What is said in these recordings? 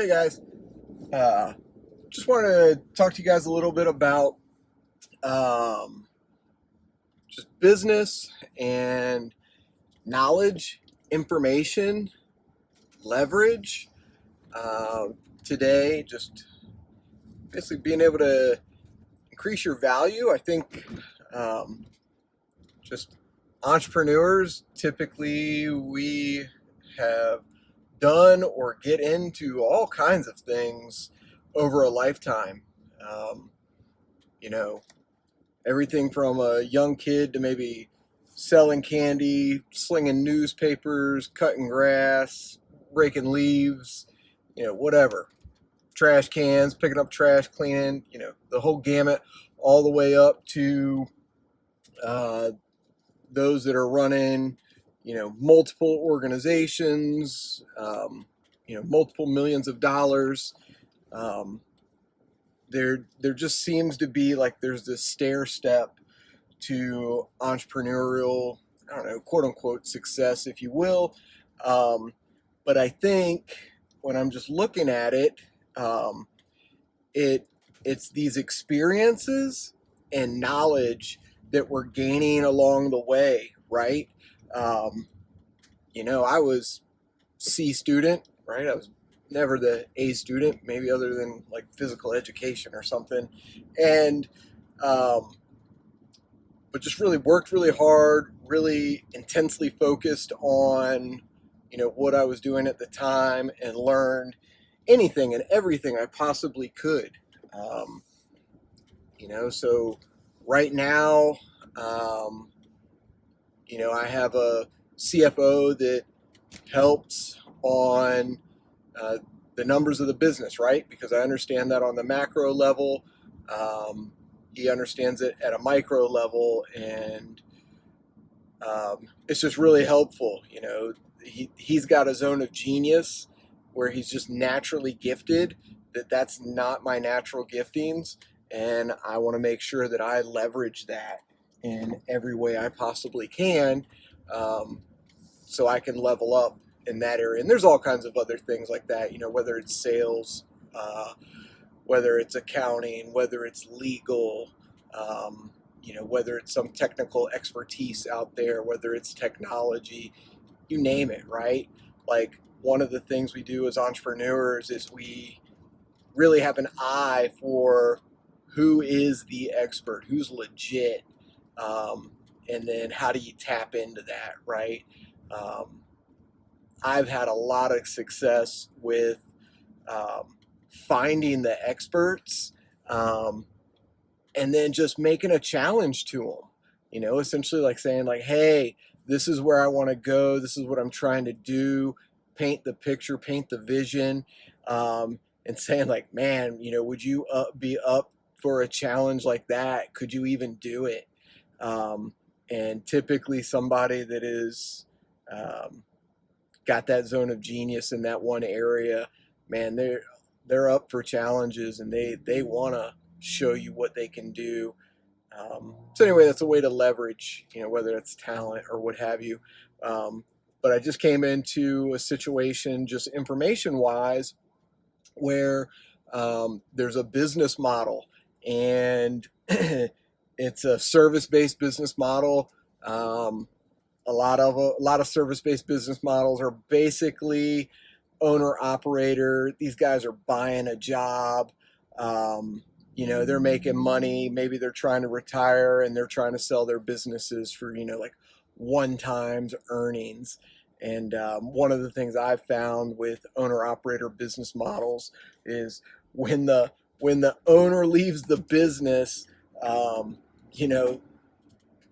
Hey guys, uh, just want to talk to you guys a little bit about um, just business and knowledge, information, leverage. Uh, Today, just basically being able to increase your value. I think um, just entrepreneurs typically we have done or get into all kinds of things over a lifetime. Um, you know, Everything from a young kid to maybe selling candy, slinging newspapers, cutting grass, raking leaves, whatever. Trash cans, picking up trash, cleaning, the whole gamut, all the way up to uh, those that are running, multiple organizations, multiple millions of dollars. Um, there just seems to be like there's this stair step to entrepreneurial, I don't know, quote unquote success, if you will. Um, but I think when I'm just looking at it, um, it it's these experiences and knowledge that we're gaining along the way, right? Um, I was C student, right? I was never the A student, maybe other than like physical education or something, and um, but just really worked really hard, really intensely focused on, what I was doing at the time and learned anything and everything I possibly could. Um, so right now, um, I have a CFO that helps on uh, the numbers of the business, right? Because I understand that on the macro level. Um, he understands it at a micro level, and it's just really helpful. He's got a zone of genius where he's just naturally gifted. That's not my natural giftings, and I want to make sure that I leverage that in every way I possibly can, um, so I can level up in that area. And there's all kinds of other things like that. Whether it's sales, uh, whether it's accounting, whether it's legal, whether it's some technical expertise out there, whether it's technology, you name it, right? Like one of the things we do as entrepreneurs is we really have an eye for who is the expert, who's legit, and then how do you tap into that, right? Um, I've had a lot of success with um, finding the experts, um, and then just making a challenge to them. Essentially like saying like, "Hey, this is where I want to go. This is what I'm trying to do." Paint the picture, paint the vision, and saying like, "Man, would you be up for a challenge like that? Could you even do it?" Um, and typically, somebody that is um, got that zone of genius in that one area, man, they're up for challenges, and they want to show you what they can do. So anyway, that's a way to leverage, whether it's talent or what have you. Um, but I just came into a situation, just information wise, where there's a business model, and it's a service based business model. Um, a lot of service-based business models are basically owner operator. These guys are buying a job. They're making money. Maybe they're trying to retire and they're trying to sell their businesses for like one times earnings. And one of the things I've found with owner operator business models is when the owner leaves the business, um, you know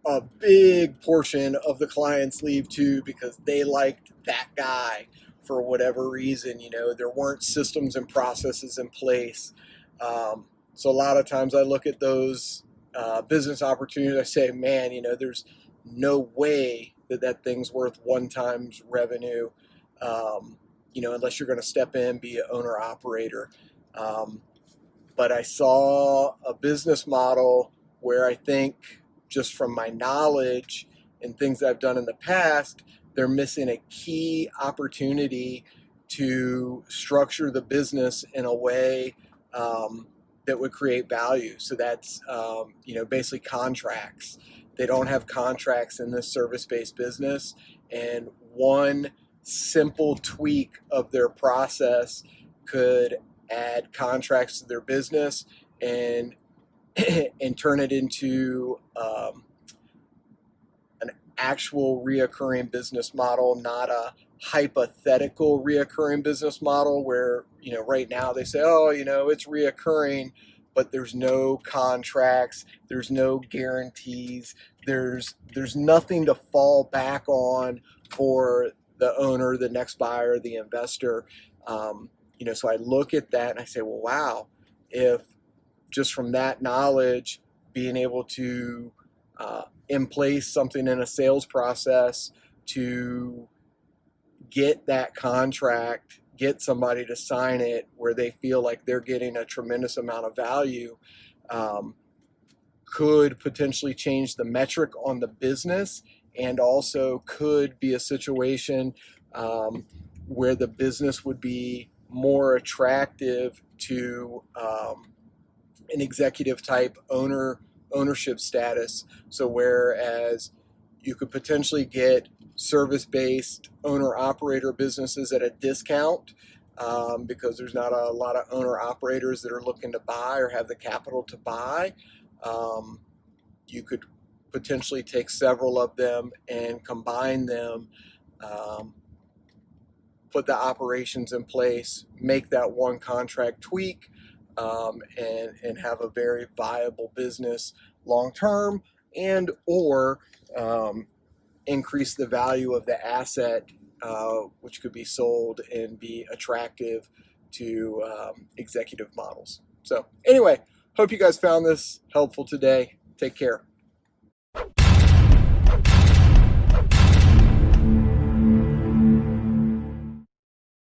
a big portion of the clients leave too because they liked that guy for whatever reason. There weren't systems and processes in place. So a lot of times I look at those business opportunities. I say, man, there's no way that thing's worth one time's revenue, unless you're going to step in, be an owner operator. Um, but I saw a business model where I think, just from my knowledge and things that I've done in the past, they're missing a key opportunity to structure the business in a way that would create value. So that's basically contracts. They don't have contracts in this service-based business, and one simple tweak of their process could add contracts to their business and and turn it into an actual reoccurring business model, not a hypothetical reoccurring business model where, right now they say, oh, it's reoccurring, but there's no contracts, there's no guarantees, there's nothing to fall back on for the owner, the next buyer, the investor. So I look at that and I say, well, wow, if just from that knowledge, being able to in place something in a sales process to get that contract, get somebody to sign it where they feel like they're getting a tremendous amount of value, could potentially change the metric on the business, and also could be a situation where the business would be more attractive to an executive type ownership status. So whereas you could potentially get service-based owner-operator businesses at a discount because there's not a lot of owner-operators that are looking to buy or have the capital to buy, you could potentially take several of them and combine them, put the operations in place, make that one contract tweak, and have a very viable business long term, and or increase the value of the asset, which could be sold and be attractive to executive models. So anyway, hope you guys found this helpful today. Take care.